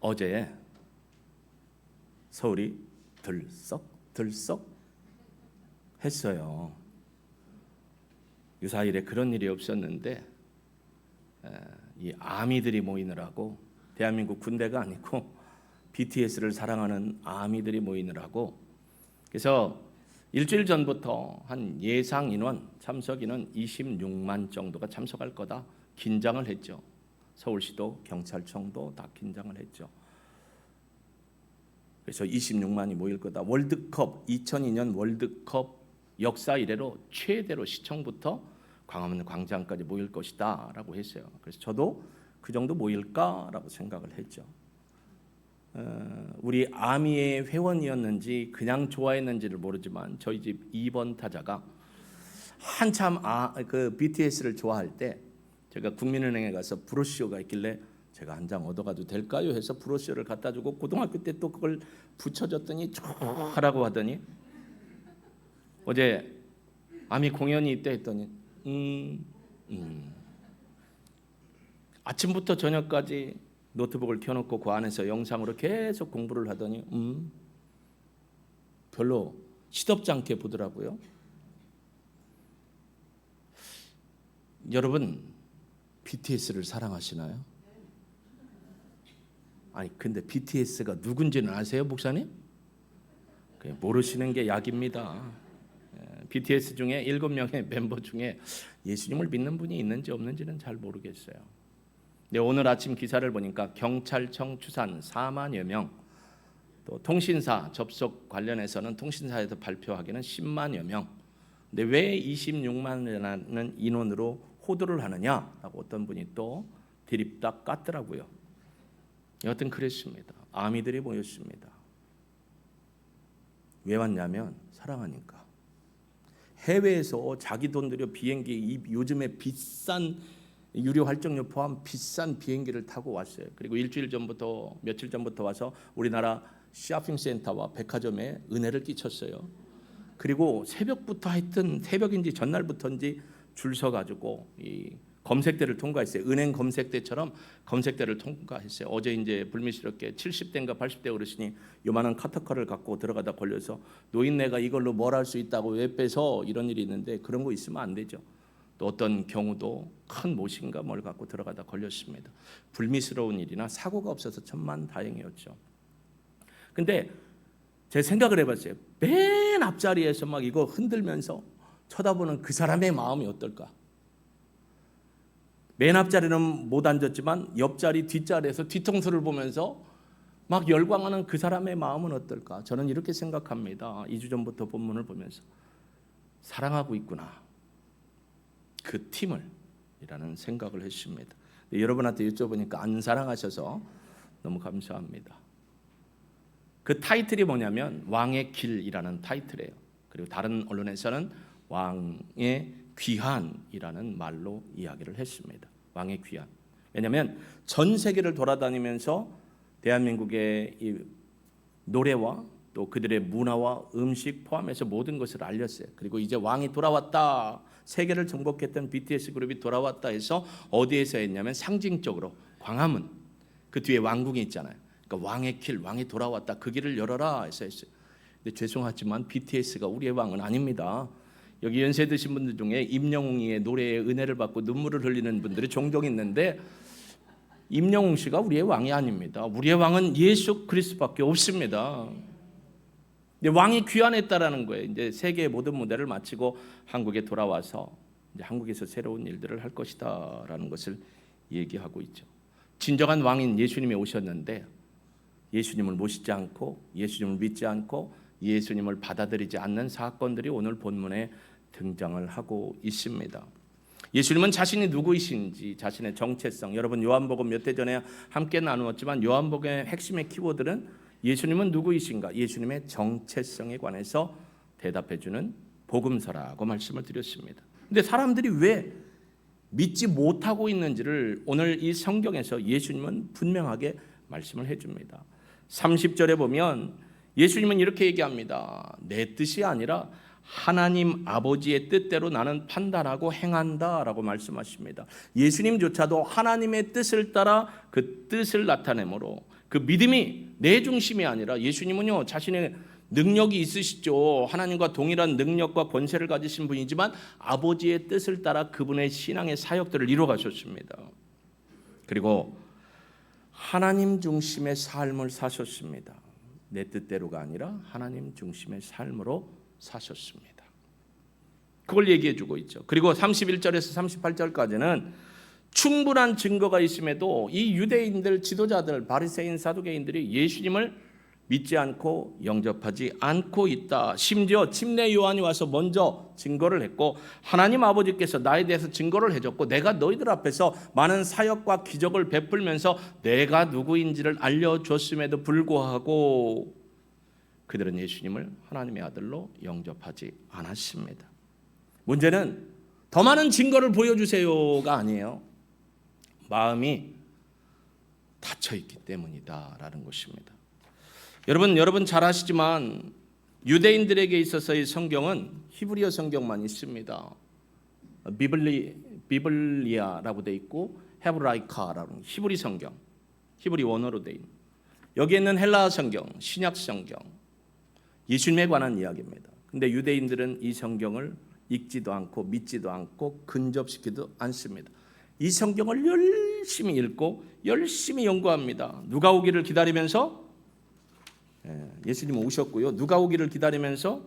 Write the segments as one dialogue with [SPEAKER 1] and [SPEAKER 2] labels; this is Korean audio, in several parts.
[SPEAKER 1] 어제 서울이 들썩 했어요. 유사일에 그런 일이 없었는데 이 아미들이 모이느라고, 대한민국 군대가 아니고 BTS를 사랑하는 아미들이 모이느라고, 그래서 일주일 전부터 한 예상 인원, 참석 인원 26만 정도가 참석할 거다 긴장을 했죠. 서울시도 경찰청도 다 긴장을 했죠. 그래서 26만이 모일 거다. 월드컵 2002년 월드컵 역사 이래로 최대로 시청부터 광화문 광장까지 모일 것이다 라고 했어요. 그래서 저도 그 정도 모일까라고 생각을 했죠. 우리 아미의 회원이었는지 그냥 좋아했는지를 모르지만 저희 집 2번 타자가 한참 그 BTS를 좋아할 때 제가 국민은행에 가서 브로셔가 있길래 제가 한 장 얻어가도 될까요? 해서 브로셔를 갖다 주고 고등학교 때 또 그걸 붙여줬더니 쭉 하라고 하더니 어제 아미 공연이 있대 했더니 아침부터 저녁까지 노트북을 켜놓고 그 안에서 영상으로 계속 공부를 하더니 별로 시덥지 않게 보더라고요. 여러분 BTS를 사랑하시나요? 아니 근데 BTS가 누군지는 아세요, 목사님? 모르시는 게 약입니다. BTS 중에 7명의 멤버 중에 예수님을 믿는 분이 있는지 없는지는 잘 모르겠어요. 네, 오늘 아침 기사를 보니까 경찰청 추산 4만여 명, 또 통신사 접속 관련해서는 통신사에서 발표하기는 10만여 명. 근데 왜 26만이라는 인원으로 호도를 하느냐라고 어떤 분이 또 드립다 깠더라고요. 여하튼 그랬습니다. 아미들이 모였습니다. 왜 왔냐면 사랑하니까. 해외에서 자기 돈 들여 비행기, 요즘에 비싼 유료 활정료 포함 비싼 비행기를 타고 왔어요. 그리고 며칠 전부터 와서 우리나라 쇼핑센터와 백화점에 은혜를 끼쳤어요. 그리고 새벽부터 하여튼 새벽인지 전날부터인지 줄 서가지고 이 검색대를 통과했어요. 은행 검색대처럼 검색대를 통과했어요. 어제 이제 불미스럽게 70대인가 80대 어르신이 요만한 카터카를 갖고 들어가다 걸려서 노인네가 이걸로 뭘 할 수 있다고 왜 빼서, 이런 일이 있는데 그런 거 있으면 안 되죠. 또 어떤 경우도 큰 못인가 뭘 갖고 들어가다 걸렸습니다. 불미스러운 일이나 사고가 없어서 천만다행이었죠. 근데 제 생각을 해봤어요. 맨 앞자리에서 막 이거 흔들면서 쳐다보는 그 사람의 마음이 어떨까? 맨 앞자리는 못 앉았지만 옆자리 뒷자리에서 뒤통수를 보면서 막 열광하는 그 사람의 마음은 어떨까? 저는 이렇게 생각합니다. 2주 전부터 본문을 보면서 사랑하고 있구나, 그 팀을, 이라는 생각을 했습니다. 여러분한테 여쭤보니까 안 사랑하셔서 너무 감사합니다. 그 타이틀이 뭐냐면 왕의 길이라는 타이틀이에요. 그리고 다른 언론에서는 왕의 귀환이라는 말로 이야기를 했습니다. 왕의 귀환. 왜냐하면 전 세계를 돌아다니면서 대한민국의 이 노래와 또 그들의 문화와 음식 포함해서 모든 것을 알렸어요. 그리고 이제 왕이 돌아왔다, 세계를 정복했던 BTS 그룹이 돌아왔다 해서 어디에서 했냐면 상징적으로 광화문, 그 뒤에 왕궁이 있잖아요. 그러니까 왕의 길, 왕이 돌아왔다, 그 길을 열어라 해서 했어요. 근데 죄송하지만 BTS가 우리의 왕은 아닙니다. 여기 연세 드신 분들 중에 임영웅이의 노래에 은혜를 받고 눈물을 흘리는 분들이 종종 있는데 임영웅 씨가 우리의 왕이 아닙니다. 우리의 왕은 예수 그리스도밖에 없습니다. 근데 왕이 귀환했다라는 거예요. 이제 세계의 모든 무대를 마치고 한국에 돌아와서 이제 한국에서 새로운 일들을 할 것이다라는 것을 얘기하고 있죠. 진정한 왕인 예수님이 오셨는데 예수님을 모시지 않고 예수님을 믿지 않고 예수님을 받아들이지 않는 사건들이 오늘 본문에 등장을 하고 있습니다. 예수님은 자신이 누구이신지, 자신의 정체성, 여러분 요한복음 몇 해 전에 함께 나누었지만 요한복음의 핵심의 키워드는 예수님은 누구이신가, 예수님의 정체성에 관해서 대답해주는 복음서라고 말씀을 드렸습니다. 근데 사람들이 왜 믿지 못하고 있는지를 오늘 이 성경에서 예수님은 분명하게 말씀을 해줍니다. 30절에 보면 예수님은 이렇게 얘기합니다. 내 뜻이 아니라 하나님 아버지의 뜻대로 나는 판단하고 행한다라고 말씀하십니다. 예수님조차도 하나님의 뜻을 따라 그 뜻을 나타내므로 그 믿음이 내 중심이 아니라 예수님은요 자신의 능력이 있으시죠. 하나님과 동일한 능력과 권세를 가지신 분이지만 아버지의 뜻을 따라 그분의 신앙의 사역들을 이루어가셨습니다. 그리고 하나님 중심의 삶을 사셨습니다. 내 뜻대로가 아니라 하나님 중심의 삶으로 사셨습니다. 그걸 얘기해 주고 있죠. 그리고 31절에서 38절까지는 충분한 증거가 있음에도 이 유대인들 지도자들 바리새인 사두개인들이 예수님을 믿지 않고 영접하지 않고 있다. 심지어 침례 요한이 와서 먼저 증거를 했고 하나님 아버지께서 나에 대해서 증거를 해줬고 내가 너희들 앞에서 많은 사역과 기적을 베풀면서 내가 누구인지를 알려줬음에도 불구하고 그들은 예수님을 하나님의 아들로 영접하지 않았습니다. 문제는 더 많은 증거를 보여주세요가 아니에요. 마음이 닫혀있기 때문이다라는 것입니다. 여러분 잘 아시지만 유대인들에게 있어서의 성경은 히브리어 성경만 있습니다. 비블리아라고 돼 있고 헤브라이카라는 히브리 성경, 히브리 원어로 돼 있는 여기에 있는 헬라어 성경, 신약 성경, 예수님에 관한 이야기입니다. 근데 유대인들은 이 성경을 읽지도 않고 믿지도 않고 근접시키지도 않습니다. 이 성경을 열심히 읽고 열심히 연구합니다. 누가 오기를 기다리면서 예수님 오셨고요. 누가 오기를 기다리면서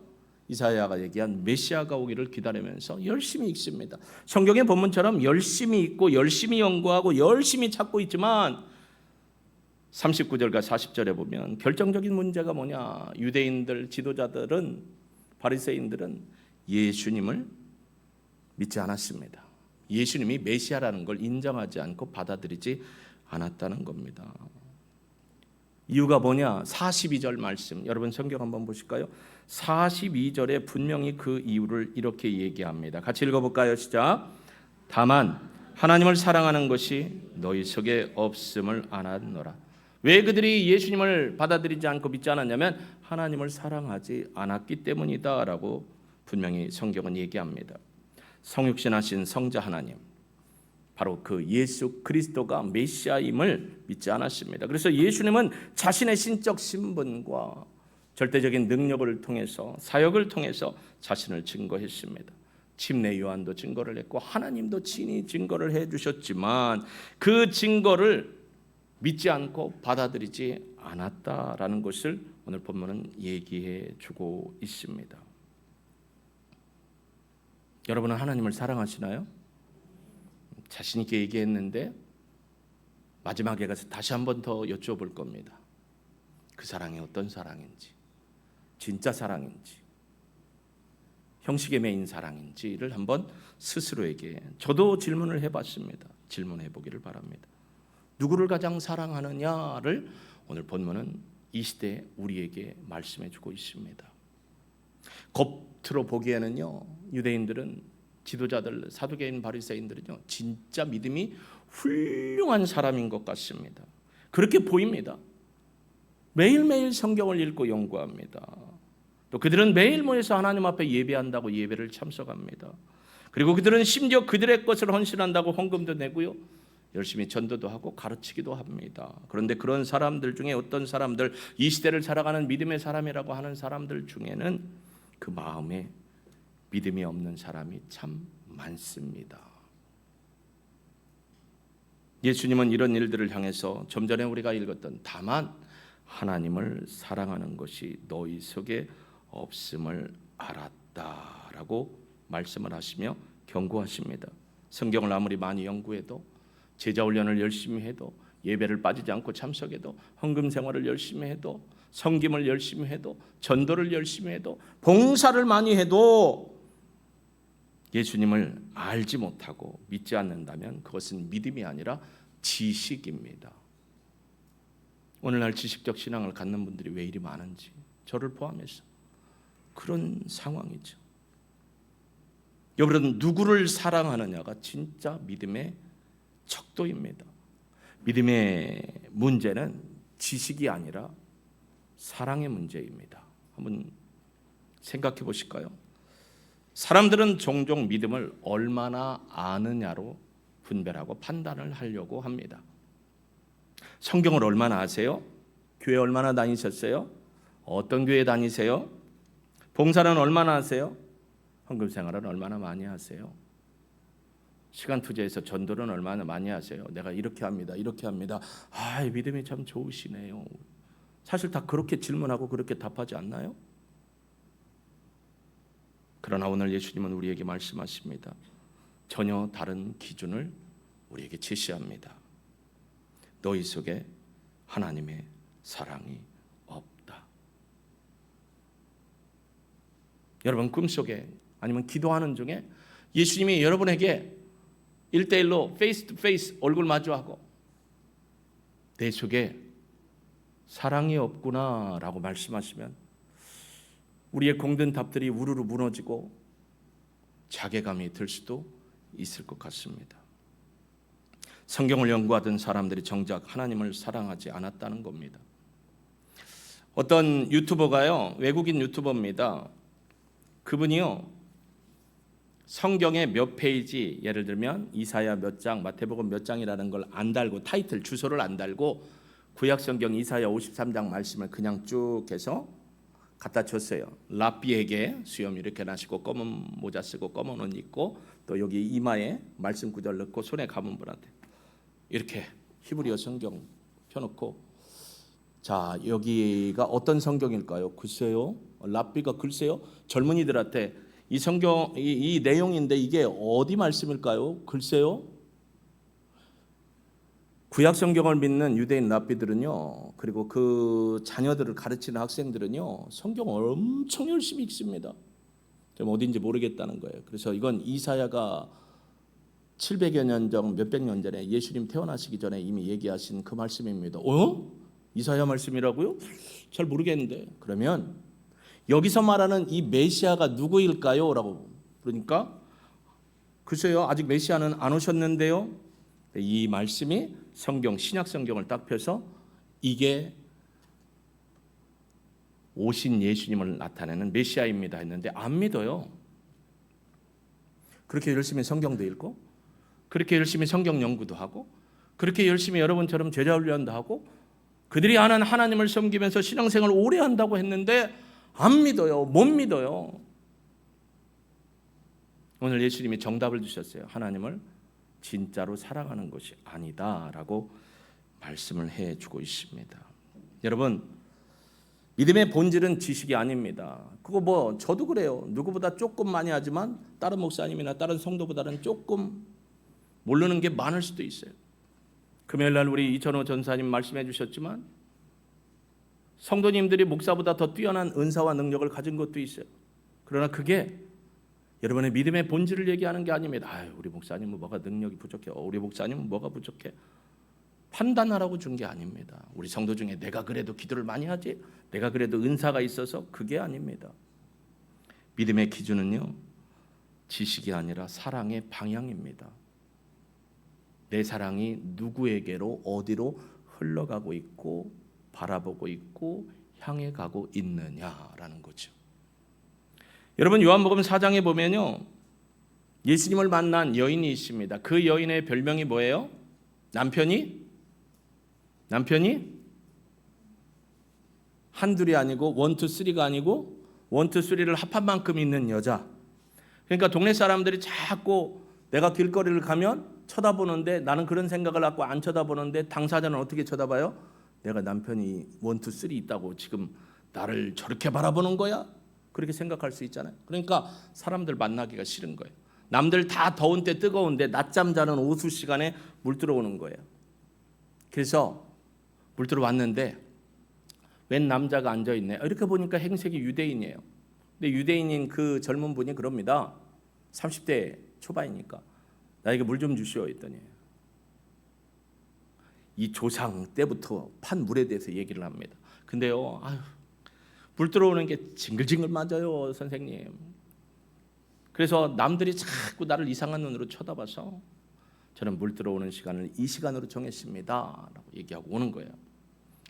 [SPEAKER 1] 이사야가 얘기한 메시아가 오기를 기다리면서 열심히 읽습니다. 성경의 본문처럼 열심히 읽고 열심히 연구하고 열심히 찾고 있지만 39절과 40절에 보면 결정적인 문제가 뭐냐? 유대인들 지도자들은 바리새인들은 예수님을 믿지 않았습니다. 예수님이 메시아라는 걸 인정하지 않고 받아들이지 않았다는 겁니다. 이유가 뭐냐? 42절 말씀 여러분 성경 한번 보실까요? 42절에 분명히 그 이유를 이렇게 얘기합니다. 같이 읽어볼까요? 시작. 다만 하나님을 사랑하는 것이 너희 속에 없음을 알았노라. 왜 그들이 예수님을 받아들이지 않고 믿지 않았냐면 하나님을 사랑하지 않았기 때문이다 라고 분명히 성경은 얘기합니다. 성육신하신 성자 하나님, 바로 그 예수 그리스도가 메시아임을 믿지 않았습니다. 그래서 예수님은 자신의 신적 신분과 절대적인 능력을 통해서 사역을 통해서 자신을 증거했습니다. 침례 요한도 증거를 했고 하나님도 친히 증거를 해주셨지만 그 증거를 믿지 않고 받아들이지 않았다라는 것을 오늘 본문은 얘기해 주고 있습니다. 여러분은 하나님을 사랑하시나요? 자신 있게 얘기했는데 마지막에 가서 다시 한 번 더 여쭤볼 겁니다. 그 사랑이 어떤 사랑인지, 진짜 사랑인지, 형식에 매인 사랑인지를 한번 스스로에게 저도 질문을 해봤습니다. 질문해 보기를 바랍니다. 누구를 가장 사랑하느냐를 오늘 본문은 이 시대에 우리에게 말씀해 주고 있습니다. 겉으로 보기에는요, 유대인들은 지도자들, 사두개인 바리새인들은요, 진짜 믿음이 훌륭한 사람인 것 같습니다. 그렇게 보입니다. 매일매일 성경을 읽고 연구합니다. 또 그들은 매일 모여서 하나님 앞에 예배한다고 예배를 참석합니다. 그리고 그들은 심지어 그들의 것을 헌신한다고 헌금도 내고요, 열심히 전도도 하고 가르치기도 합니다. 그런데 그런 사람들 중에 어떤 사람들, 이 시대를 살아가는 믿음의 사람이라고 하는 사람들 중에는 그 마음에 믿음이 없는 사람이 참 많습니다. 예수님은 이런 일들을 향해서 좀 전에 우리가 읽었던 다만 하나님을 사랑하는 것이 너희 속에 없음을 알았다라고 말씀을 하시며 경고하십니다. 성경을 아무리 많이 연구해도, 제자 훈련을 열심히 해도, 예배를 빠지지 않고 참석해도, 헌금 생활을 열심히 해도, 섬김을 열심히 해도, 전도를 열심히 해도, 봉사를 많이 해도 예수님을 알지 못하고 믿지 않는다면 그것은 믿음이 아니라 지식입니다. 오늘날 지식적 신앙을 갖는 분들이 왜 이리 많은지, 저를 포함해서 그런 상황이죠. 여러분, 누구를 사랑하느냐가 진짜 믿음의 척도입니다. 믿음의 문제는 지식이 아니라 사랑의 문제입니다. 한번 생각해 보실까요? 사람들은 종종 믿음을 얼마나 아느냐로 분별하고 판단을 하려고 합니다. 성경을 얼마나 아세요? 교회 얼마나 다니셨어요? 어떤 교회 다니세요? 봉사는 얼마나 하세요? 헌금 생활은 얼마나 많이 하세요? 시간 투자해서 전도는 얼마나 많이 하세요? 내가 이렇게 합니다. 이렇게 합니다. 믿음이 참 좋으시네요. 사실 다 그렇게 질문하고 그렇게 답하지 않나요? 그러나 오늘 예수님은 우리에게 말씀하십니다. 전혀 다른 기준을 우리에게 제시합니다. 너희 속에 하나님의 사랑이 없다. 여러분 꿈속에 아니면 기도하는 중에 예수님이 여러분에게 1대1로 페이스 투 페이스 얼굴 마주하고 내 속에 사랑이 없구나 라고 말씀하시면 우리의 공든 답들이 우르르 무너지고 자괴감이 들 수도 있을 것 같습니다. 성경을 연구하던 사람들이 정작 하나님을 사랑하지 않았다는 겁니다. 어떤 유튜버가요, 외국인 유튜버입니다. 그분이요, 성경의 몇 페이지, 예를 들면 이사야 몇 장, 마태복음 몇 장이라는 걸 안 달고, 타이틀 주소를 안 달고 구약성경 이사야 53장 말씀을 그냥 쭉 해서 갖다 줬어요. 랍비에게 수염 이렇게 나시고 검은 모자 쓰고 검은 옷 입고 또 여기 이마에 말씀 구절 넣고 손에 감은 분한테 이렇게 히브리어 성경 펴놓고, 자 여기가 어떤 성경일까요? 글쎄요, 랍비가 글쎄요 젊은이들한테 이 성경 이 내용인데 이게 어디 말씀일까요? 글쎄요. 구약 성경을 믿는 유대인 랍비들은요, 그리고 그 자녀들을 가르치는 학생들은요, 성경 엄청 열심히 읽습니다. 좀 어딘지 모르겠다는 거예요. 그래서 이건 이사야가 700여 년 전, 몇백 년 전에 예수님 태어나시기 전에 이미 얘기하신 그 말씀입니다. 이사야 말씀이라고요? 잘 모르겠는데. 그러면 여기서 말하는 이 메시아가 누구일까요? 라고. 그러니까 글쎄요, 아직 메시아는 안 오셨는데요. 이 말씀이 성경, 신약 성경을 딱 펴서 이게 오신 예수님을 나타내는 메시아입니다 했는데 안 믿어요. 그렇게 열심히 성경도 읽고, 그렇게 열심히 성경 연구도 하고, 그렇게 열심히 여러분처럼 제자 훈련도 하고, 그들이 아는 하나님을 섬기면서 신앙생활을 오래 한다고 했는데 안 믿어요. 못 믿어요. 오늘 예수님이 정답을 주셨어요. 하나님을 진짜로 사랑하는 것이 아니다라고 말씀을 해주고 있습니다. 여러분, 믿음의 본질은 지식이 아닙니다. 그거 뭐 저도 그래요. 누구보다 조금 많이 하지만 다른 목사님이나 다른 성도보다는 조금 모르는 게 많을 수도 있어요. 금요일 날 우리 이천호 전사님 말씀해 주셨지만 성도님들이 목사보다 더 뛰어난 은사와 능력을 가진 것도 있어요. 그러나 그게 여러분의 믿음의 본질을 얘기하는 게 아닙니다. 우리 목사님은 뭐가 능력이 부족해. 우리 목사님은 뭐가 부족해. 판단하라고 준 게 아닙니다. 우리 성도 중에 내가 그래도 기도를 많이 하지, 내가 그래도 은사가 있어서, 그게 아닙니다. 믿음의 기준은요, 지식이 아니라 사랑의 방향입니다. 내 사랑이 누구에게로 어디로 흘러가고 있고 바라보고 있고 향해 가고 있느냐라는 거죠. 여러분, 요한복음 4장에 보면요, 예수님을 만난 여인이 있습니다. 그 여인의 별명이 뭐예요? 남편이 한둘이 아니고 1, 2, 3가 아니고 1, 2, 3를 합한 만큼 있는 여자. 그러니까 동네 사람들이 자꾸 내가 길거리를 가면 쳐다보는데, 나는 그런 생각을 갖고 안 쳐다보는데 당사자는 어떻게 쳐다봐요? 내가 남편이 1, 2, 3 있다고 지금 나를 저렇게 바라보는 거야? 그렇게 생각할 수 있잖아요. 그러니까 사람들 만나기가 싫은 거예요. 남들 다 더운 때 뜨거운데 낮잠 자는 오후 시간에 물 들어오는 거예요. 그래서 물 들어왔는데 웬 남자가 앉아있네. 이렇게 보니까 행색이 유대인이에요. 근데 유대인인 그 젊은 분이 그럽니다. 30대 초반이니까 나에게 물 좀 주시오 했더니 이 조상 때부터 판 물에 대해서 얘기를 합니다. 근데요, 물 들어오는 게 징글징글 맞아요, 선생님. 그래서 남들이 자꾸 나를 이상한 눈으로 쳐다봐서 저는 물 들어오는 시간을 이 시간으로 정했습니다 라고 얘기하고 오는 거예요.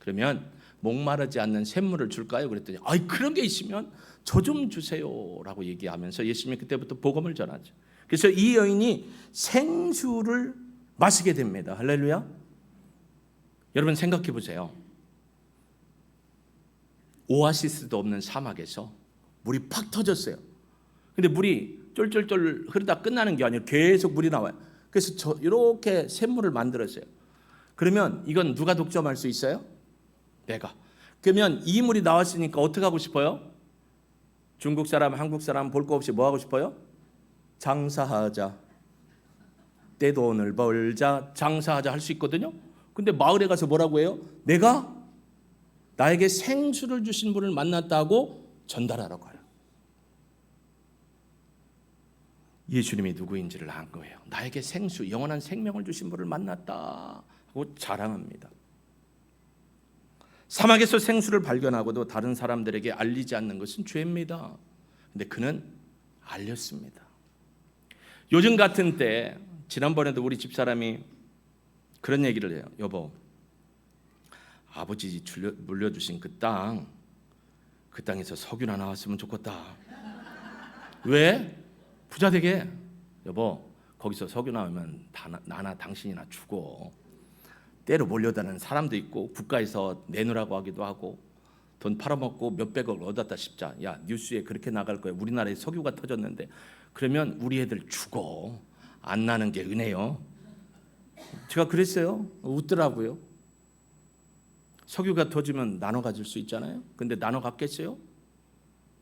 [SPEAKER 1] 그러면 목마르지 않는 샘물을 줄까요? 그랬더니 그런 게 있으면 저 좀 주세요 라고 얘기하면서 예수님이 그때부터 복음을 전하죠. 그래서 이 여인이 생수를 마시게 됩니다. 할렐루야. 여러분 생각해 보세요. 오아시스도 없는 사막에서 물이 팍 터졌어요. 근데 물이 쫄쫄쫄 흐르다 끝나는 게 아니라 계속 물이 나와요. 그래서 이렇게 샘물을 만들었어요. 그러면 이건 누가 독점할 수 있어요? 내가. 그러면 이 물이 나왔으니까 어떻게 하고 싶어요? 중국 사람, 한국 사람 볼 거 없이 뭐 하고 싶어요? 장사하자. 떼돈을 벌자. 장사하자 할 수 있거든요. 근데 마을에 가서 뭐라고 해요? 내가 나에게 생수를 주신 분을 만났다고 전달하라고 해요. 예수님이 누구인지를 안 거예요. 나에게 생수, 영원한 생명을 주신 분을 만났다 하고 자랑합니다. 사막에서 생수를 발견하고도 다른 사람들에게 알리지 않는 것은 죄입니다. 근데 그는 알렸습니다. 요즘 같은 때, 지난번에도 우리 집사람이 그런 얘기를 해요. 여보, 아버지 물려주신 그 땅에서 석유나 나왔으면 좋겠다. 왜? 부자 되게. 여보, 거기서 석유 나오면 나나 당신이나 죽어. 때로 몰려다니는 사람도 있고 국가에서 내놓으라고 하기도 하고 돈 팔아먹고 몇백억 얻었다 싶자. 야, 뉴스에 그렇게 나갈 거야. 우리나라에 석유가 터졌는데. 그러면 우리 애들 죽어. 안 나는 게 은혜요. 제가 그랬어요. 웃더라고요. 석유가 터지면 나눠 가질 수 있잖아요. 근데 나눠 갖겠어요?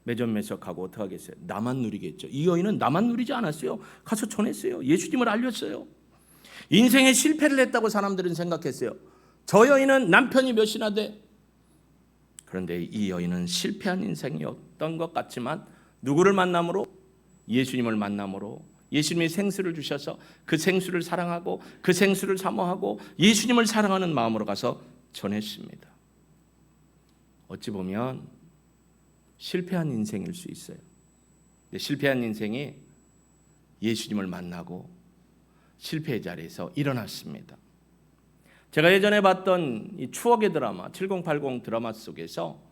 [SPEAKER 1] 매점매석하고 어떻게 하겠어요? 나만 누리겠죠. 이 여인은 나만 누리지 않았어요. 가서 전했어요. 예수님을 알렸어요. 인생에 실패를 했다고 사람들은 생각했어요. 저 여인은 남편이 몇이나 돼? 그런데 이 여인은 실패한 인생이었던 것 같지만 누구를 만남으로? 예수님을 만남으로 예수님이 생수를 주셔서 그 생수를 사랑하고 그 생수를 사모하고 예수님을 사랑하는 마음으로 가서 전했습니다. 어찌 보면 실패한 인생일 수 있어요. 근데 실패한 인생이 예수님을 만나고 실패의 자리에서 일어났습니다. 제가 예전에 봤던 이 추억의 드라마 7080 드라마 속에서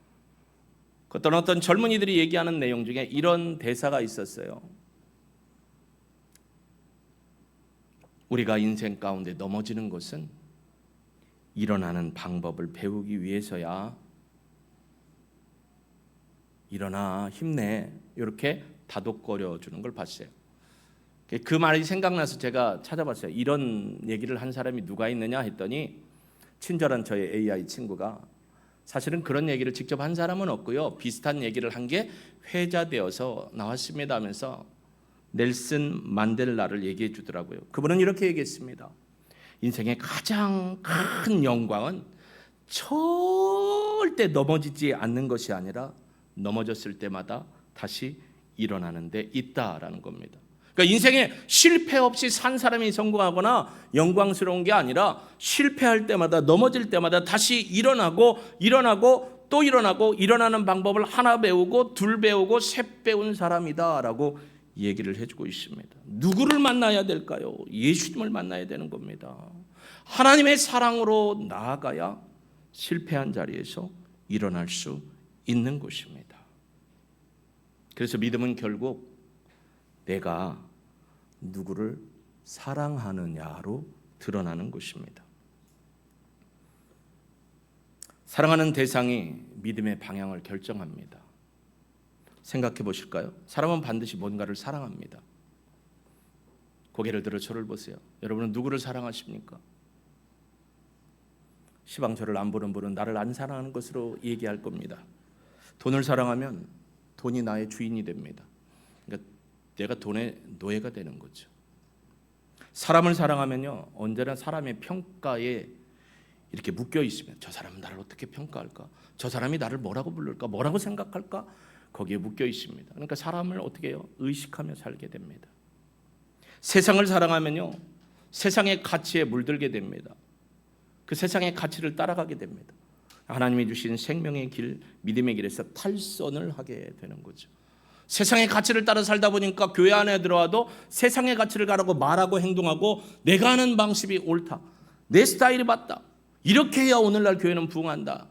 [SPEAKER 1] 어떤 젊은이들이 얘기하는 내용 중에 이런 대사가 있었어요. 우리가 인생 가운데 넘어지는 것은 일어나는 방법을 배우기 위해서야. 일어나, 힘내, 이렇게 다독거려 주는 걸 봤어요. 그 말이 생각나서 제가 찾아봤어요. 이런 얘기를 한 사람이 누가 있느냐 했더니 친절한 저의 AI 친구가 사실은 그런 얘기를 직접 한 사람은 없고요. 비슷한 얘기를 한 게 회자되어서 나왔습니다 하면서 넬슨 만델라를 얘기해 주더라고요. 그분은 이렇게 얘기했습니다. 인생의 가장 큰 영광은 절대 넘어지지 않는 것이 아니라 넘어졌을 때마다 다시 일어나는 데 있다라는 겁니다. 그러니까 인생에 실패 없이 산 사람이 성공하거나 영광스러운 게 아니라 실패할 때마다 넘어질 때마다 다시 일어나고 또 일어나고 일어나는 방법을 하나 배우고 둘 배우고 셋 배운 사람이다라고 얘기를 해주고 있습니다. 누구를 만나야 될까요? 예수님을 만나야 되는 겁니다. 하나님의 사랑으로 나아가야 실패한 자리에서 일어날 수 있는 것입니다. 그래서 믿음은 결국 내가 누구를 사랑하느냐로 드러나는 것입니다. 사랑하는 대상이 믿음의 방향을 결정합니다. 생각해 보실까요? 사람은 반드시 뭔가를 사랑합니다. 고개를 들어 저를 보세요. 여러분은 누구를 사랑하십니까? 시방 저를 안 보는 분은 나를 안 사랑하는 것으로 얘기할 겁니다. 돈을 사랑하면 돈이 나의 주인이 됩니다. 그러니까 내가 돈의 노예가 되는 거죠. 사람을 사랑하면요, 언제나 사람의 평가에 이렇게 묶여 있으면 저 사람은 나를 어떻게 평가할까? 저 사람이 나를 뭐라고 부를까? 뭐라고 생각할까? 거기에 묶여 있습니다. 그러니까 사람을 어떻게 해요? 의식하며 살게 됩니다. 세상을 사랑하면요, 세상의 가치에 물들게 됩니다. 그 세상의 가치를 따라가게 됩니다. 하나님이 주신 생명의 길, 믿음의 길에서 탈선을 하게 되는 거죠. 세상의 가치를 따라 살다 보니까 교회 안에 들어와도 세상의 가치를 가라고 말하고 행동하고 내가 하는 방식이 옳다. 내 스타일이 맞다. 이렇게 해야 오늘날 교회는 부흥한다.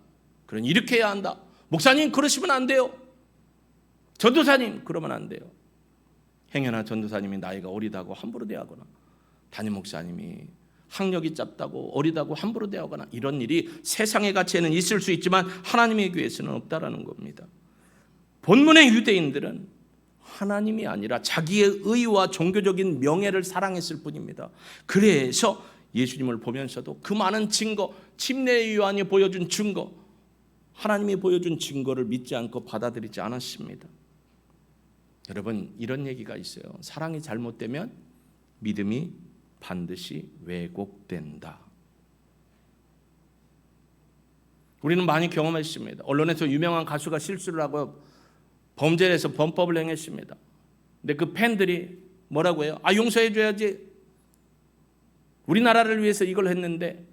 [SPEAKER 1] 그러니 이렇게 해야 한다. 목사님 그러시면 안 돼요. 전도사님 그러면 안 돼요. 행여나 전도사님이 나이가 어리다고 함부로 대하거나 담임 목사님이 학력이 짧다고 어리다고 함부로 대하거나 이런 일이 세상의 가치에는 있을 수 있지만 하나님의 교회에서는 없다라는 겁니다. 본문의 유대인들은 하나님이 아니라 자기의 의와 종교적인 명예를 사랑했을 뿐입니다. 그래서 예수님을 보면서도 그 많은 증거, 침례의 요한이 보여준 증거, 하나님이 보여준 증거를 믿지 않고 받아들이지 않았습니다. 여러분, 이런 얘기가 있어요. 사랑이 잘못되면 믿음이 반드시 왜곡된다. 우리는 많이 경험했습니다. 언론에서 유명한 가수가 실수를 하고 범죄를 해서 범법을 행했습니다. 근데 그 팬들이 뭐라고 해요? 용서해 줘야지. 우리나라를 위해서 이걸 했는데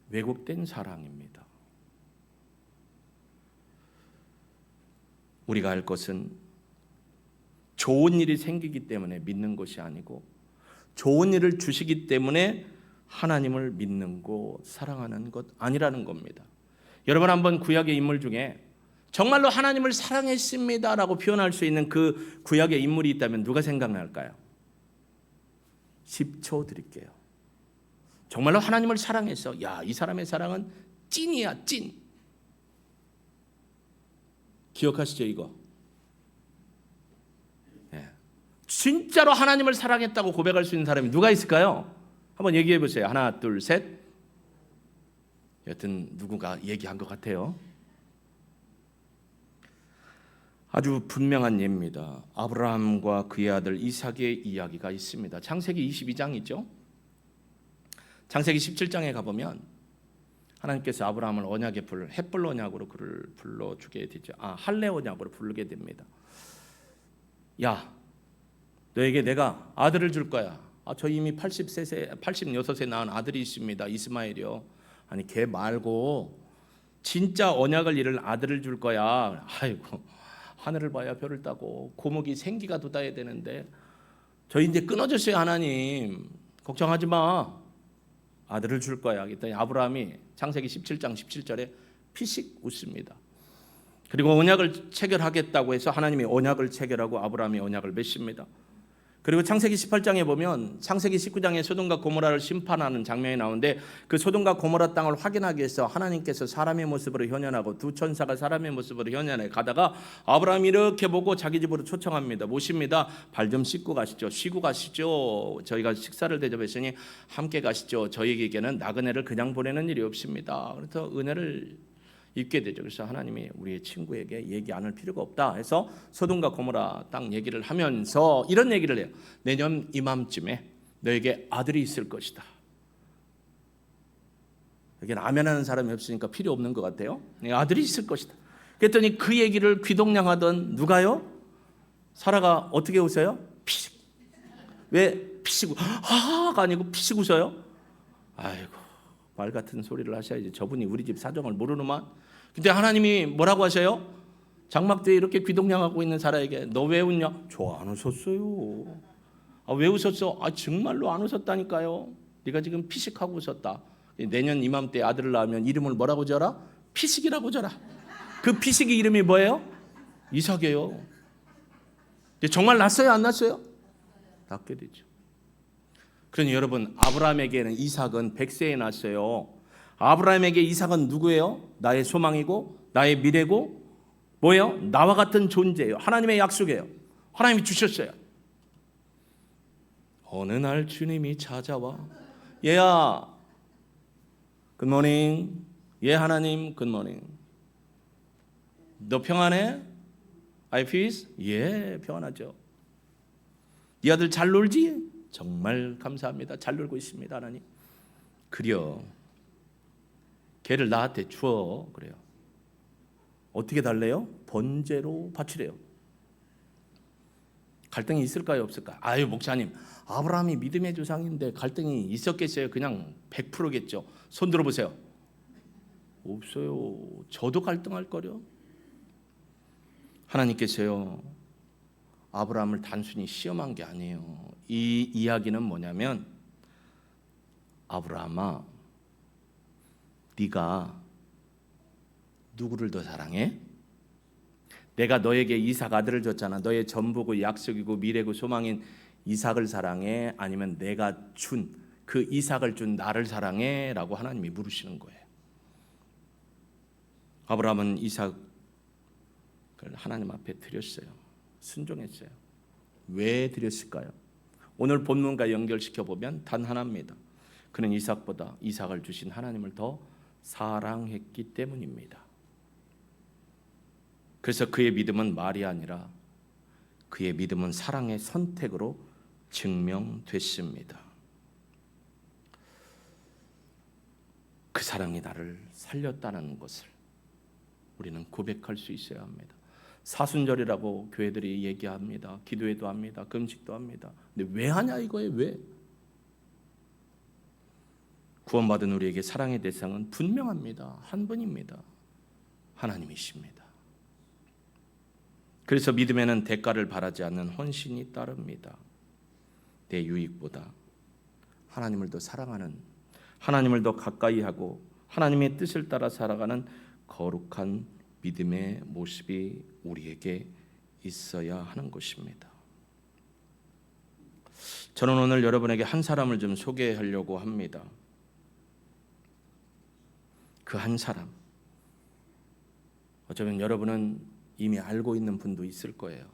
[SPEAKER 1] 왜곡된 사랑입니다. 우리가 할 것은 좋은 일이 생기기 때문에 믿는 것이 아니고 좋은 일을 주시기 때문에 하나님을 믿는 것, 사랑하는 것 아니라는 겁니다. 여러분, 한번 구약의 인물 중에 정말로 하나님을 사랑했습니다라고 표현할 수 있는 그 구약의 인물이 있다면 누가 생각날까요? 10초 드릴게요. 정말로 하나님을 사랑해서 이 사람의 사랑은 찐이야, 찐. 기억하시죠, 이거? 진짜로 하나님을 사랑했다고 고백할 수 있는 사람이 누가 있을까요? 한번 얘기해 보세요. 하나, 둘, 셋. 여튼 누군가 얘기한 것 같아요. 아주 분명한 예입니다. 아브라함과 그의 아들 이삭의 이야기가 있습니다. 창세기 22장이죠. 창세기 17장에 가보면 하나님께서 아브라함을 언약의 불, 햇불 언약으로 그를 불러주게 되죠. 할례 언약으로 부르게 됩니다. 야, 너에게 내가 아들을 줄 거야. 저 이미 86세 낳은 아들이 있습니다. 이스마엘이요. 아니, 걔 말고 진짜 언약을 이룰 아들을 줄 거야. 아이고, 하늘을 봐야 별을 따고 고목이 생기가 돋아야 되는데 저 이제 끊어졌어요. 하나님 걱정하지 마. 아들을 줄 거야. 그랬더니 아브라함이 창세기 17장 17절에 피식 웃습니다. 그리고 언약을 체결하겠다고 해서 하나님이 언약을 체결하고 아브라함이 언약을 맺습니다. 그리고 창세기 18장에 보면 창세기 19장에 소돔과 고모라를 심판하는 장면이 나오는데 그 소돔과 고모라 땅을 확인하기 위해서 하나님께서 사람의 모습으로 현현하고 두 천사가 사람의 모습으로 현현해 가다가 아브라함이 이렇게 보고 자기 집으로 초청합니다. 모십니다. 발 좀 씻고 가시죠. 쉬고 가시죠. 저희가 식사를 대접했으니 함께 가시죠. 저희에게는 나그네를 그냥 보내는 일이 없습니다. 그래서 은혜를 입게 되죠. 그래서 하나님이 우리의 친구에게 얘기 안 할 필요가 없다 해서 소돔과 고모라 땅 얘기를 하면서 이런 얘기를 해요. 내년 이맘쯤에 너에게 아들이 있을 것이다. 여기는 아멘하는 사람이 없으니까 필요 없는 것 같아요. 아들이 있을 것이다. 그랬더니 그 얘기를 귀동냥하던 누가요? 사라가 어떻게 웃어요? 피식. 왜 피식? 하가 아니고 피식 웃어요? 아이고, 말 같은 소리를 하셔야지. 저분이 우리 집 사정을 모르는만. 근데 하나님이 뭐라고 하셔요? 장막대에 이렇게 귀동냥하고 있는 사라에게 너 왜 웃냐? 저 안 웃었어요. 왜 웃었어? 정말로 안 웃었다니까요. 네가 지금 피식하고 웃었다. 내년 이맘때 아들을 낳으면 이름을 뭐라고 지어라? 피식이라고 지어라. 그 피식의 이름이 뭐예요? 이삭이에요. 정말 낳았어요? 안 낳았어요? 낳게 되죠. 그러니 여러분, 아브라함에게는 이삭은 100세에 낳았어요. 아브라함에게 이삭은 누구예요? 나의 소망이고 나의 미래고 뭐예요? 나와 같은 존재예요. 하나님의 약속이에요. 하나님이 주셨어요. 어느 날 주님이 찾아와 얘야 굿모닝. 예 하나님 굿모닝. 너 평안해? I peace? 예 평안하죠. 네 아들 잘 놀지? 정말 감사합니다. 잘 놀고 있습니다. 하나님. 그려 걔를 나한테 주어. 그래요. 어떻게 달래요? 번제로 바치래요. 갈등이 있을까요? 없을까요? 목사님, 아브라함이 믿음의 조상인데 갈등이 있었겠어요? 그냥 100%겠죠. 손 들어보세요. 없어요. 저도 갈등할 거려. 하나님께서요, 아브라함을 단순히 시험한 게 아니에요. 이 이야기는 뭐냐면, 아브라함아, 네가 누구를 더 사랑해? 내가 너에게 이삭 아들을 줬잖아. 너의 전부고 약속이고 미래고 소망인 이삭을 사랑해? 아니면 내가 준 그 이삭을 준 나를 사랑해? 라고 하나님이 물으시는 거예요. 아브라함은 이삭을 하나님 앞에 드렸어요. 순종했어요. 왜 드렸을까요? 오늘 본문과 연결시켜 보면 단 하나입니다. 그는 이삭보다 이삭을 주신 하나님을 더 사랑했기 때문입니다. 그래서 그의 믿음은 말이 아니라 그의 믿음은 사랑의 선택으로 증명됐습니다. 그 사랑이 나를 살렸다는 것을 우리는 고백할 수 있어야 합니다. 사순절이라고 교회들이 얘기합니다. 기도회도 합니다. 금식도 합니다. 근데 왜 하냐 이거예요. 왜? 구원받은 우리에게 사랑의 대상은 분명합니다. 한 분입니다. 하나님이십니다. 그래서 믿음에는 대가를 바라지 않는 헌신이 따릅니다. 내 유익보다 하나님을 더 사랑하는, 하나님을 더 가까이 하고 하나님의 뜻을 따라 살아가는 거룩한 믿음의 모습이 우리에게 있어야 하는 것입니다. 저는 오늘 여러분에게 한 사람을 좀 소개하려고 합니다. 그 한 사람, 어쩌면 여러분은 이미 알고 있는 분도 있을 거예요.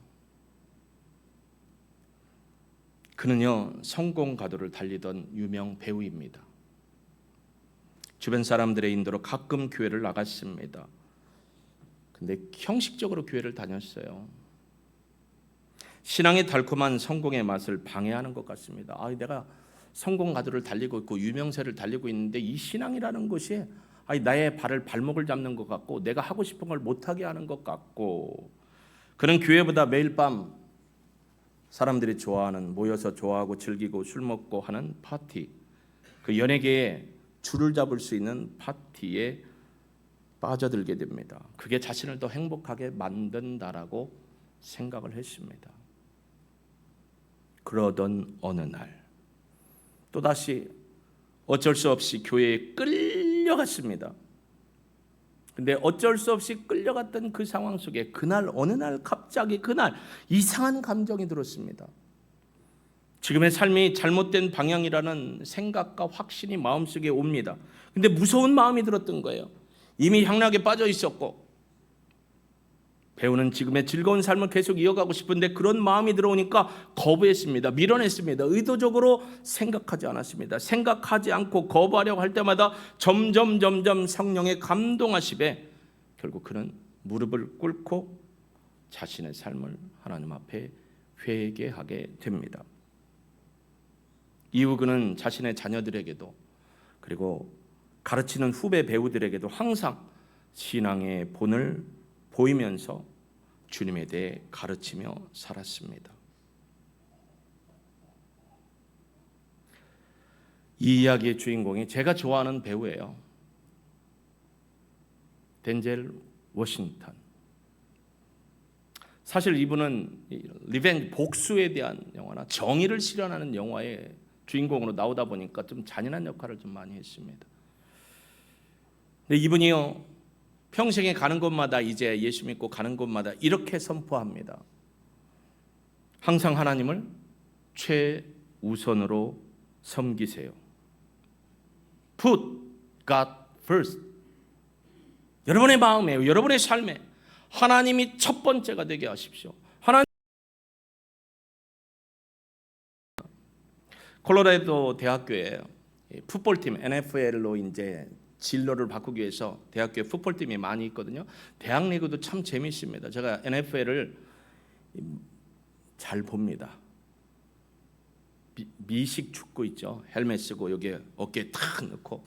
[SPEAKER 1] 그는요, 성공 가도를 달리던 유명 배우입니다. 주변 사람들의 인도로 가끔 교회를 나갔습니다. 근데 형식적으로 교회를 다녔어요. 신앙의 달콤한 성공의 맛을 방해하는 것 같습니다. 내가 성공 가도를 달리고 있고 유명세를 달리고 있는데 이 신앙이라는 것이 나의 발목을 잡는 것 같고 내가 하고 싶은 걸 못하게 하는 것 같고, 그는 교회보다 매일 밤 사람들이 좋아하는, 모여서 좋아하고 즐기고 술 먹고 하는 파티, 그 연예계에 줄을 잡을 수 있는 파티에 빠져들게 됩니다. 그게 자신을 더 행복하게 만든다라고 생각을 했습니다. 그러던 어느 날 또다시 어쩔 수 없이 교회에 끌려갔습니다. 근데 어쩔 수 없이 끌려갔던 그 상황 속에 어느 날 갑자기 이상한 감정이 들었습니다. 지금의 삶이 잘못된 방향이라는 생각과 확신이 마음속에 옵니다. 근데 무서운 마음이 들었던 거예요. 이미 향락에 빠져 있었고 배우는 지금의 즐거운 삶을 계속 이어가고 싶은데 그런 마음이 들어오니까 거부했습니다. 밀어냈습니다. 의도적으로 생각하지 않았습니다. 생각하지 않고 거부하려고 할 때마다 점점 성령의 감동하심에 결국 그는 무릎을 꿇고 자신의 삶을 하나님 앞에 회개하게 됩니다. 이후 그는 자신의 자녀들에게도 그리고 가르치는 후배 배우들에게도 항상 신앙의 본을 보이면서 주님에 대해 가르치며 살았습니다. 이 이야기의 주인공이 제가 좋아하는 배우예요. 덴젤 워싱턴. 사실 이분은 리벤지, 복수에 대한 영화나 정의를 실현하는 영화의 주인공으로 나오다 보니까 좀 잔인한 역할을 좀 많이 했습니다. 근데 이분이요, 평생에 가는 곳마다 이제 예수 믿고 가는 곳마다 이렇게 선포합니다. 항상 하나님을 최우선으로 섬기세요. Put God first. 여러분의 마음에, 여러분의 삶에 하나님이 첫 번째가 되게 하십시오. 콜로라도 대학교에 풋볼팀 NFL로 이제 진로를 바꾸기 위해서 대학교에 풋볼팀이 많이 있거든요. 대학 리그도 참 재미있습니다. 제가 NFL을 잘 봅니다. 미식 축구 있죠. 헬멧 쓰고 여기에 어깨에 탁 넣고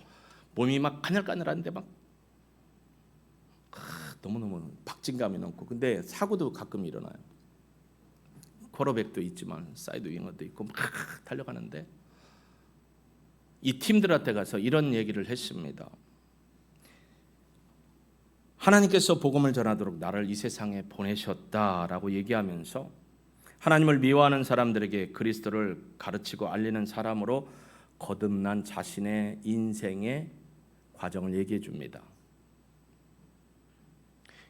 [SPEAKER 1] 몸이 막 가늘가늘한데 막 너무너무 박진감이 넘고, 근데 사고도 가끔 일어나요. 쿼터백도 있지만 사이드 윙어도 있고 막 달려가는데 이 팀들한테 가서 이런 얘기를 했습니다. 하나님께서 복음을 전하도록 나를 이 세상에 보내셨다라고 얘기하면서 하나님을 미워하는 사람들에게 그리스도를 가르치고 알리는 사람으로 거듭난 자신의 인생의 과정을 얘기해 줍니다.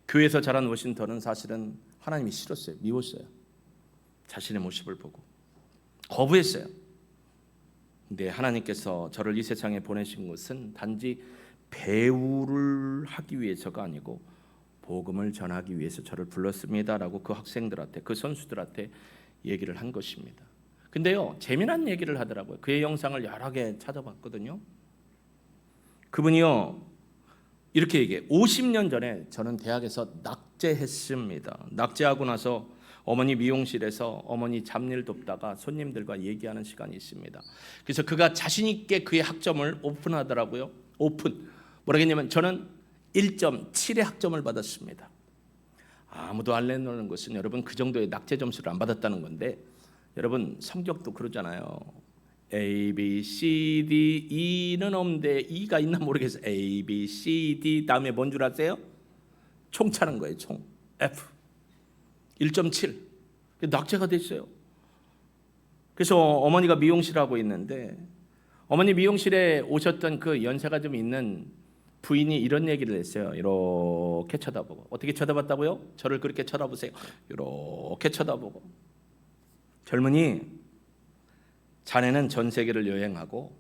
[SPEAKER 1] 교회에서 자란 워싱턴은 사실은 하나님이 싫었어요. 미웠어요. 자신의 모습을 보고. 거부했어요. 근데 하나님께서 저를 이 세상에 보내신 것은 단지 배우를 하기 위해서가 아니고 복음을 전하기 위해서 저를 불렀습니다라고 그 학생들한테, 그 선수들한테 얘기를 한 것입니다. 근데요, 재미난 얘기를 하더라고요. 그의 영상을 여러 개 찾아봤거든요. 그분이요, 이렇게 얘기해. 50년 전에 저는 대학에서 낙제했습니다. 낙제하고 나서 어머니 미용실에서 어머니 잡일 돕다가 손님들과 얘기하는 시간이 있습니다. 그래서 그가 자신 있게 그의 학점을 오픈하더라고요. 오픈. 뭐라 했냐면 저는 1.7의 학점을 받았습니다. 아무도 안 내놓는 것은 여러분 그 정도의 낙제 점수를 안 받았다는 건데, 여러분 성적도 그러잖아요. A, B, C, D, E는 없는데 E가 있나 모르겠어요. A, B, C, D 다음에 뭔 줄 아세요? 총 차는 거예요. 총 F 1.7 낙제가 됐어요. 그래서 어머니가 미용실 하고 있는데 어머니 미용실에 오셨던 그 연세가 좀 있는 부인이 이런 얘기를 했어요. 이렇게 쳐다보고. 어떻게 쳐다봤다고요? 저를 그렇게 쳐다보세요. 이렇게 쳐다보고. 젊은이, 자네는 전 세계를 여행하고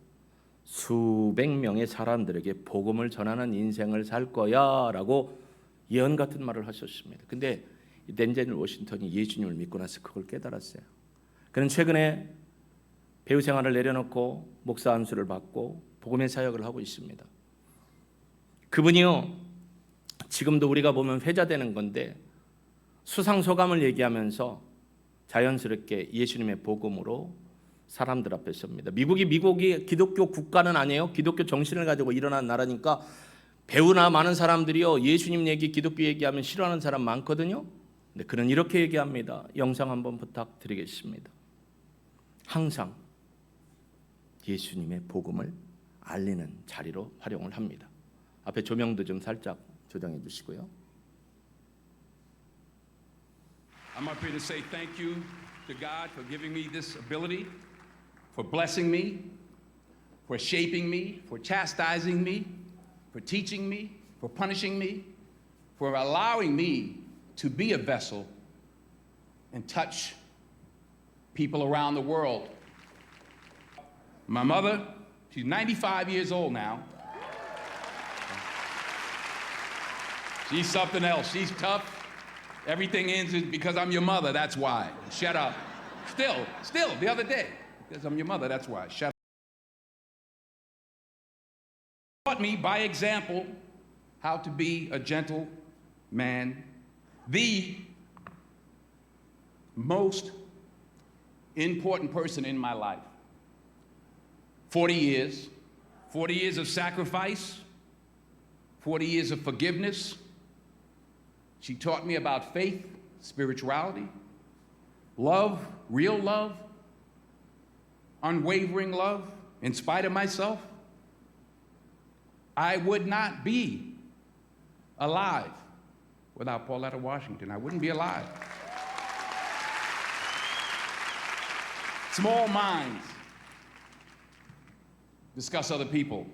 [SPEAKER 1] 수백 명의 사람들에게 복음을 전하는 인생을 살 거야 라고 예언 같은 말을 하셨습니다. 근데 덴젤 워싱턴이 예수님을 믿고 나서 그걸 깨달았어요. 그는 최근에 배우 생활을 내려놓고 목사 안수를 받고 복음의 사역을 하고 있습니다. 그분이요, 지금도 우리가 보면 회자되는 건데 수상소감을 얘기하면서 자연스럽게 예수님의 복음으로 사람들 앞에 섭니다. 미국이 기독교 국가는 아니에요. 기독교 정신을 가지고 일어난 나라니까 배우나 많은 사람들이요, 예수님 얘기, 기독교 얘기하면 싫어하는 사람 많거든요. 근데 그는 이렇게 얘기합니다. 영상 한번 부탁드리겠습니다. 항상 예수님의 복음을 알리는 자리로 활용을 합니다. 앞에 조명도 좀 살짝 조정해 주시고요.
[SPEAKER 2] I'm up here to say thank you to God for giving me this ability, for blessing me, for shaping me, for chastising me, for teaching me, for punishing me, for allowing me to be a vessel and touch people around the world. My mother, she's 95 years old now. She's something else. She's tough. Everything ends because I'm your mother, that's why. Shut up. Still, the other day, because I'm your mother, that's why. Shut up. Taught me by example how to be a gentle man. The most important person in my life. 40 years of sacrifice, 40 years of forgiveness. She taught me about faith, spirituality, love, real love, unwavering love, in spite of myself. I would not be alive without Pauletta Washington. I wouldn't be alive. Small minds discuss other people,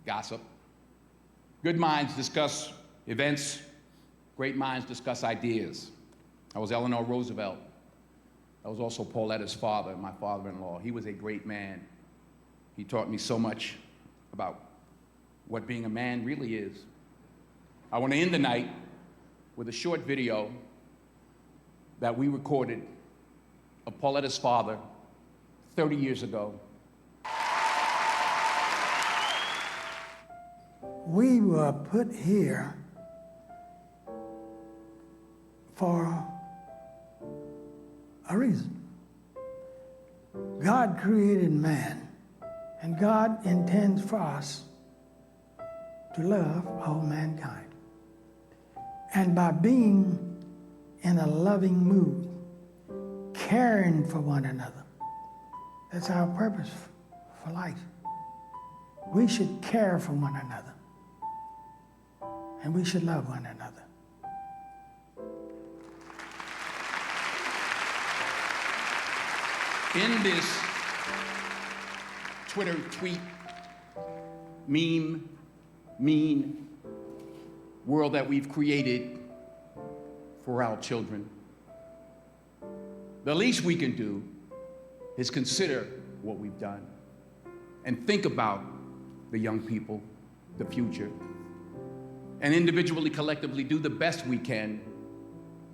[SPEAKER 2] gossip. Good minds discuss events. Great minds discuss ideas. I was Eleanor Roosevelt. I was also Pauletta's father, my father-in-law. He was a great man. He taught me so much about what being a man really is. I want to end the night with a short video that we recorded of Pauletta's father 30 years ago.
[SPEAKER 3] We were put here for a reason. God created man, and God intends for us to love all mankind. And by being in a loving mood, caring for one another, that's our purpose for life. We should care for one another, and we should love one another.
[SPEAKER 2] In this Twitter tweet, meme, mean world that we've created for our children, The least we can do is consider what we've done and think about the young people, the future, and individually, collectively do the best we can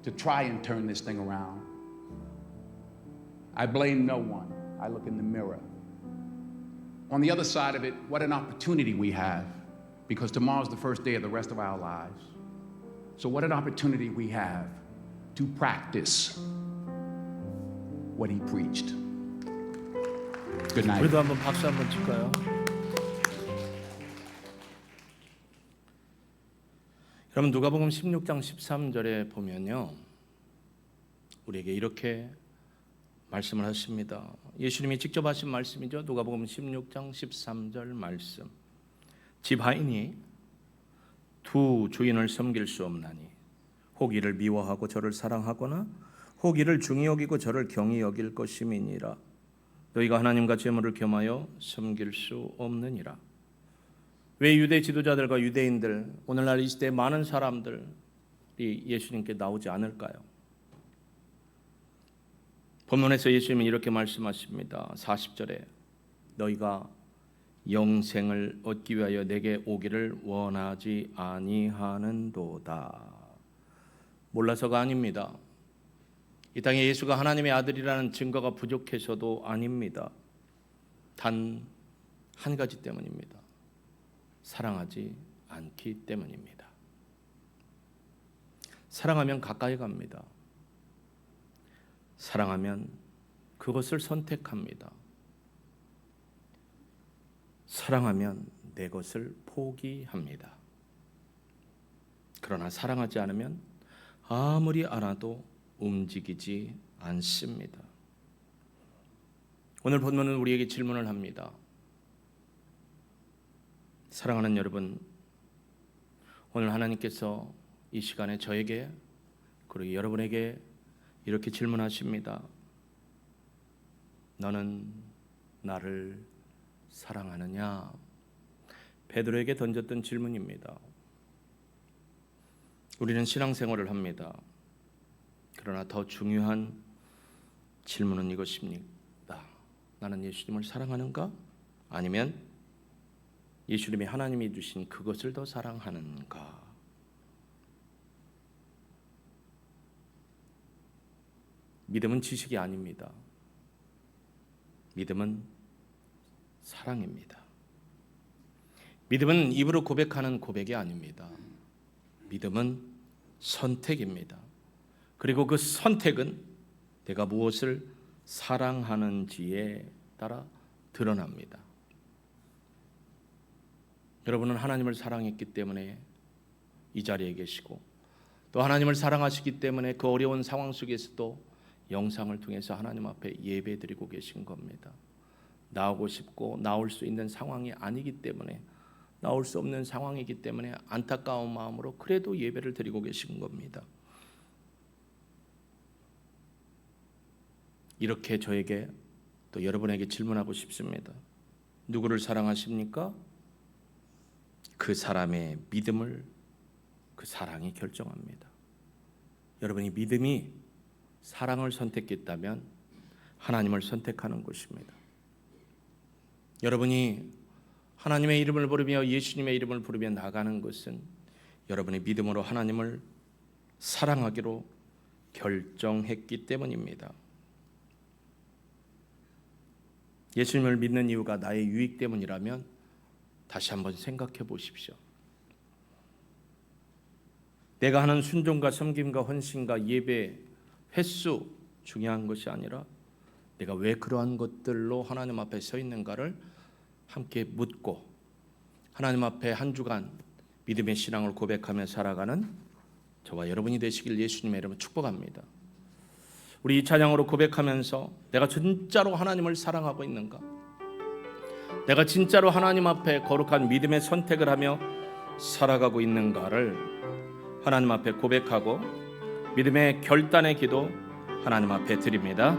[SPEAKER 2] to try and turn this thing around. I blame no one. I look in the mirror. On the other side of it, what an opportunity we have, because tomorrow's the first day of the rest of our lives. So what an opportunity we have to practice what he preached. Good night.
[SPEAKER 1] 우리도 한번 박수 한번 칠까요? 여러분 누가복음 16장 13절에 보면요, 우리에게 이렇게 말씀을 하십니다. 예수님이 직접 하신 말씀이죠. 누가복음 16장 13절 말씀. 집 하인이 두 주인을 섬길 수 없나니 혹 이를 미워하고 저를 사랑하거나 혹 이를 중히 여기고 저를 경히 여길 것임이니라. 너희가 하나님과 재물을 겸하여 섬길 수 없느니라. 왜 유대 지도자들과 유대인들, 오늘날 이 시대의 많은 사람들이 예수님께 나오지 않을까요? 본문에서 예수님은 이렇게 말씀하십니다. 40절에 너희가 영생을 얻기 위하여 내게 오기를 원하지 아니하는도다. 몰라서가 아닙니다. 이 땅에 예수가 하나님의 아들이라는 증거가 부족해서도 아닙니다. 단 한 가지 때문입니다. 사랑하지 않기 때문입니다. 사랑하면 가까이 갑니다. 사랑하면 그것을 선택합니다. 사랑하면 내 것을 포기합니다. 그러나 사랑하지 않으면 아무리 알아도 움직이지 않습니다. 오늘 본문은 우리에게 질문을 합니다. 사랑하는 여러분, 오늘 하나님께서 이 시간에 저에게 그리고 여러분에게 이렇게 질문하십니다. 너는 나를 사랑하느냐? 베드로에게 던졌던 질문입니다. 우리는 신앙생활을 합니다. 그러나 더 중요한 질문은 이것입니다. 나는 예수님을 사랑하는가? 아니면 예수님이 하나님이 주신 그것을 더 사랑하는가? 믿음은 지식이 아닙니다. 믿음은 사랑입니다. 믿음은 입으로 고백하는 고백이 아닙니다. 믿음은 선택입니다. 그리고 그 선택은 내가 무엇을 사랑하는지에 따라 드러납니다. 여러분은 하나님을 사랑했기 때문에 이 자리에 계시고 또 하나님을 사랑하시기 때문에 그 어려운 상황 속에서도 영상을 통해서 하나님 앞에 예배드리고 계신 겁니다. 나오고 싶고 나올 수 있는 상황이 아니기 때문에, 나올 수 없는 상황이기 때문에 안타까운 마음으로 그래도 예배를 드리고 계신 겁니다. 이렇게 저에게 또 여러분에게 질문하고 싶습니다. 누구를 사랑하십니까? 그 사람의 믿음을 그 사랑이 결정합니다. 여러분이 믿음이 사랑을 선택했다면 하나님을 선택하는 것입니다. 여러분이 하나님의 이름을 부르며 예수님의 이름을 부르며 나가는 것은 여러분의 믿음으로 하나님을 사랑하기로 결정했기 때문입니다. 예수님을 믿는 이유가 나의 유익 때문이라면 다시 한번 생각해 보십시오. 내가 하는 순종과 섬김과 헌신과 예배 횟수 중요한 것이 아니라 내가 왜 그러한 것들로 하나님 앞에 서 있는가를 함께 묻고 하나님 앞에 한 주간 믿음의 신앙을 고백하며 살아가는 저와 여러분이 되시길 예수님의 이름으로 축복합니다. 우리 이 찬양으로 고백하면서 내가 진짜로 하나님을 사랑하고 있는가? 내가 진짜로 하나님 앞에 거룩한 믿음의 선택을 하며 살아가고 있는가를 하나님 앞에 고백하고 믿음의 결단의 기도 하나님 앞에 드립니다.